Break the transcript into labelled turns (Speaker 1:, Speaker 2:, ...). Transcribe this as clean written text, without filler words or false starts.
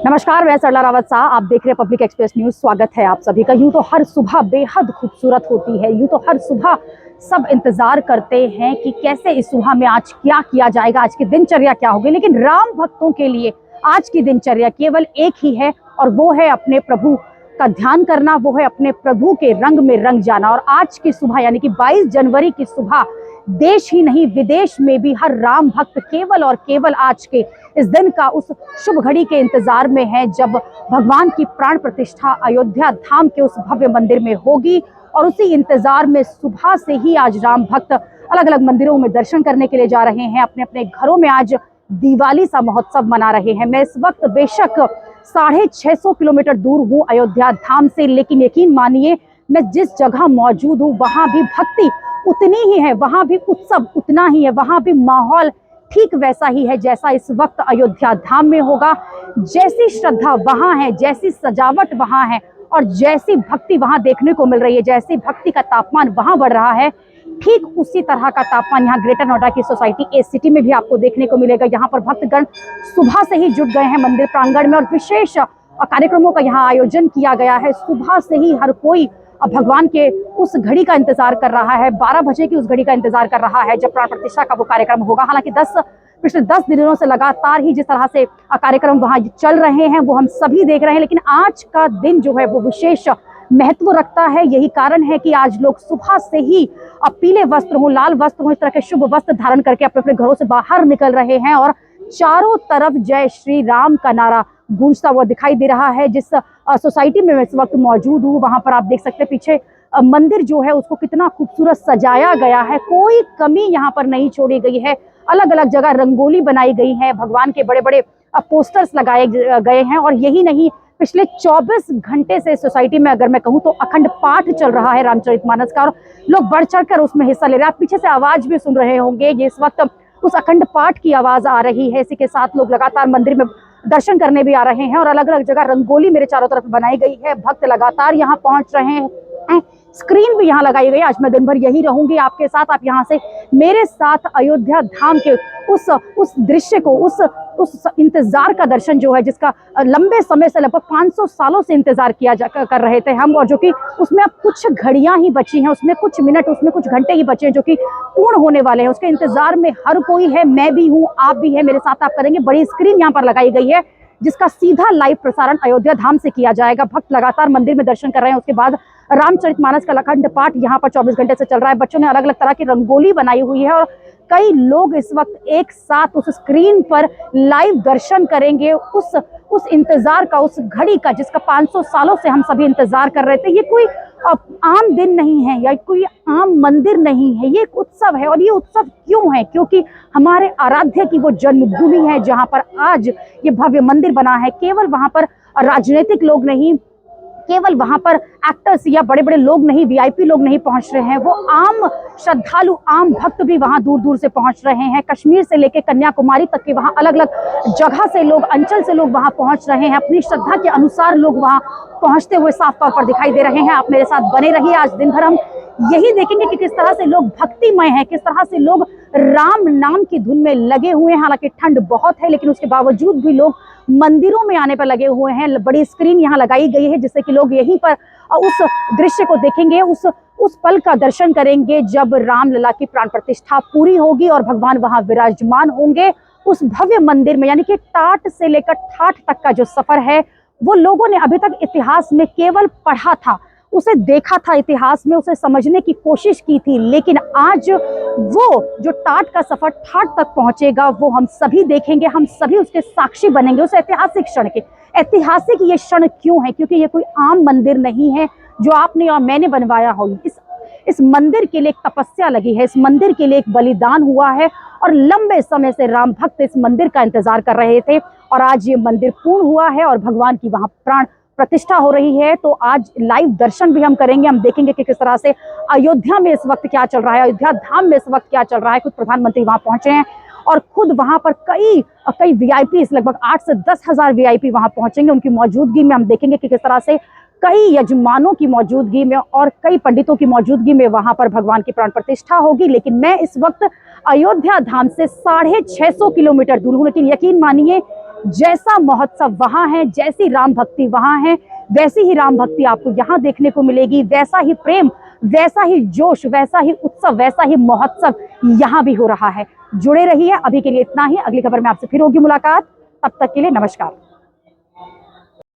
Speaker 1: नमस्कार, मैं सरला रावत शाह। आप देख रहे हैं पब्लिक एक्सप्रेस न्यूज। स्वागत है आप सभी का। यूं तो हर सुबह बेहद खूबसूरत होती है, यूं तो हर सुबह सब इंतजार करते हैं कि कैसे इस सुबह में आज क्या किया जाएगा, आज की दिनचर्या क्या होगी। लेकिन राम भक्तों के लिए आज की दिनचर्या केवल एक ही है और वो है अपने प्रभु का ध्यान करना, वो है अपने प्रभु के रंग में रंग जाना। और आज की सुबह यानी कि 22 जनवरी की सुबह देश ही नहीं विदेश में भी हर राम भक्त केवल और केवल आज के इस दिन का उस शुभ घड़ी के इंतजार में है जब भगवान की प्राण प्रतिष्ठा अयोध्या धाम के उस भव्य मंदिर में होगी। और उसी इंतजार में सुबह से ही आज राम भक्त अलग अलग मंदिरों में दर्शन करने के लिए जा रहे हैं। अपने अपने घरों में आज दिवाली सा महोत्सव मना रहे हैं। मैं इस वक्त बेशक 650 किलोमीटर दूर हूँ अयोध्या धाम से, लेकिन यकीन मानिए मैं जिस जगह मौजूद हूँ वहां भी भक्ति उतनी ही है, वहां भी उत्सव उतना ही है, वहां भी माहौल ठीक वैसा ही है जैसा इस वक्त अयोध्या धाम में होगा। जैसी श्रद्धा वहां है, जैसी सजावट वहां है और जैसी भक्ति वहां देखने को मिल रही है, जैसी भक्ति का तापमान वहां बढ़ रहा है, ठीक उसी तरह का तापमान यहाँ ग्रेटर नोएडा की सोसाइटी ए सिटी में भी आपको देखने को मिलेगा। यहाँ पर भक्तगण सुबह से ही जुट गए हैं मंदिर प्रांगण में और विशेष कार्यक्रमों का यहाँ आयोजन किया गया है। सुबह से ही हर कोई भगवान के उस घड़ी का इंतजार कर रहा है, 12 बजे की उस घड़ी का इंतजार कर रहा है जब प्राण प्रतिष्ठा का वो कार्यक्रम होगा। हालांकि पिछले 10 दिनों से लगातार ही जिस तरह से कार्यक्रम वहां चल रहे हैं वो हम सभी देख रहे हैं, लेकिन आज का दिन जो है वो विशेष महत्व रखता है। यही कारण है कि आज लोग सुबह से ही पीले वस्त्र हो, लाल वस्त्र हो, इस तरह के शुभ वस्त्र धारण करके अपने अपने घरों से बाहर निकल रहे हैं और चारों तरफ जय श्री राम का नारा गूंजता हुआ दिखाई दे रहा है। जिस सोसाइटी में मैं इस वक्त मौजूद हूँ वहां पर आप देख सकते हैं पीछे मंदिर जो है उसको कितना खूबसूरत सजाया गया है, कोई कमी यहाँ पर नहीं छोड़ी गई है। अलग अलग जगह रंगोली बनाई गई है, भगवान के बड़े बड़े पोस्टर्स लगाए गए हैं। और यही नहीं, पिछले 24 घंटे से सोसाइटी में अगर मैं कहूँ तो अखंड पाठ चल रहा है रामचरितमानस का और लोग बढ़ चढ़ कर उसमें हिस्सा ले रहे हैं। आप पीछे से आवाज भी सुन रहे होंगे, ये इस वक्त उस अखंड पाठ की आवाज आ रही है। इसी के साथ लोग लगातार मंदिर में दर्शन करने भी आ रहे हैं और अलग अलग जगह रंगोली मेरे चारों तरफ बनाई गई है। भक्त लगातार यहाँ पहुंच रहे हैं, स्क्रीन भी यहाँ लगाई गई। आज मैं दिन भर यही रहूंगी आपके साथ। आप यहाँ से मेरे साथ अयोध्या धाम के उस दृश्य को, उस इंतजार का दर्शन जो है जिसका लंबे समय से लगभग 500 सालों से इंतजार कर रहे थे हम, और जो कि उसमें अब कुछ घड़ियां ही बची हैं, उसमें कुछ मिनट, उसमें कुछ घंटे ही बचे हैं जो कि पूर्ण होने वाले हैं। उसके इंतजार में हर कोई है, मैं भी हूँ, आप भी है, मेरे साथ आप करेंगे। बड़ी स्क्रीन यहाँ पर लगाई गई है जिसका सीधा लाइव प्रसारण अयोध्या धाम से किया जाएगा। भक्त लगातार मंदिर में दर्शन कर रहे हैं, उसके बाद रामचरितमानस का अखंड पाठ यहाँ पर 24 घंटे से चल रहा है। बच्चों ने अलग अलग तरह की रंगोली बनाई हुई है और कई लोग इस वक्त एक साथ उस स्क्रीन पर लाइव दर्शन करेंगे उस इंतजार का, उस घड़ी का जिसका 500 सालों से हम सभी इंतजार कर रहे थे। ये कोई आम दिन नहीं है या कोई आम मंदिर नहीं है, ये एक उत्सव है। और ये उत्सव क्यों है? क्योंकि हमारे आराध्य की वो जन्मभूमि है जहाँ पर आज ये भव्य मंदिर बना है। केवल वहाँ पर राजनीतिक लोग नहीं, केवल वहां पर एक्टर्स या बड़े बड़े लोग नहीं, वीआईपी लोग नहीं पहुंच रहे हैं, वो आम श्रद्धालु, आम भक्त भी वहां दूर दूर से पहुंच रहे हैं। कश्मीर से लेकर कन्याकुमारी तक के वहां अलग अलग जगह से लोग, अंचल से लोग वहां पहुंच रहे हैं। अपनी श्रद्धा के अनुसार लोग वहां पहुंचते हुए साफ तौर पर दिखाई दे रहे हैं। आप मेरे साथ बने रहिए। आज दिन भर हम यही देखेंगे कि किस तरह से लोग भक्तिमय हैं, किस तरह से लोग राम नाम की धुन में लगे हुए हैं। हालांकि ठंड बहुत है लेकिन उसके बावजूद भी लोग मंदिरों में आने पर लगे हुए हैं। बड़ी स्क्रीन यहाँ लगाई गई है जिससे कि लोग यहीं पर उस दृश्य को देखेंगे, उस पल का दर्शन करेंगे जब रामलला की प्राण प्रतिष्ठा पूरी होगी और भगवान वहां विराजमान होंगे उस भव्य मंदिर में। यानी कि टाट से लेकर ठाठ तक का जो सफर है वो लोगों ने अभी तक इतिहास में केवल पढ़ा था, उसे देखा था इतिहास में, उसे समझने की कोशिश की थी, लेकिन आज वो जो टाट का सफर ठाट तक पहुंचेगा वो हम सभी देखेंगे, हम सभी उसके साक्षी बनेंगे उस ऐतिहासिक क्षण के। ऐतिहासिक ये क्षण क्यों है? क्योंकि ये कोई आम मंदिर नहीं है जो आपने और मैंने बनवाया हो। इस मंदिर के लिए एक तपस्या लगी है, इस मंदिर के लिए एक बलिदान हुआ है और लंबे समय से राम भक्त इस मंदिर का इंतजार कर रहे थे और आज ये मंदिर पूर्ण हुआ है और भगवान की वहां प्राण प्रतिष्ठा हो रही है। तो आज लाइव दर्शन भी हम करेंगे, हम देखेंगे कि किस तरह से अयोध्या में इस वक्त क्या चल रहा है, अयोध्या धाम में इस वक्त क्या चल रहा है। खुद प्रधानमंत्री वहां पहुंचे हैं और खुद वहां पर कई वीआईपी, लगभग 8 से 10 हजार वीआईपी वहां पहुंचेंगे। उनकी मौजूदगी में हम देखेंगे कि किस तरह से कई यजमानों की मौजूदगी में और कई पंडितों की मौजूदगी में वहां पर भगवान की प्राण प्रतिष्ठा होगी। लेकिन मैं इस वक्त अयोध्या धाम से 650 किलोमीटर दूर हूँ, लेकिन यकीन मानिए जैसा महोत्सव वहां है, जैसी राम भक्ति वहां है, वैसी ही राम भक्ति आपको यहाँ देखने को मिलेगी। वैसा ही प्रेम, वैसा ही जोश, वैसा ही उत्सव, वैसा ही महोत्सव यहाँ भी हो रहा है। जुड़े रहिए। अभी के लिए इतना ही। अगली खबर में आपसे फिर होगी मुलाकात। तब तक के लिए नमस्कार।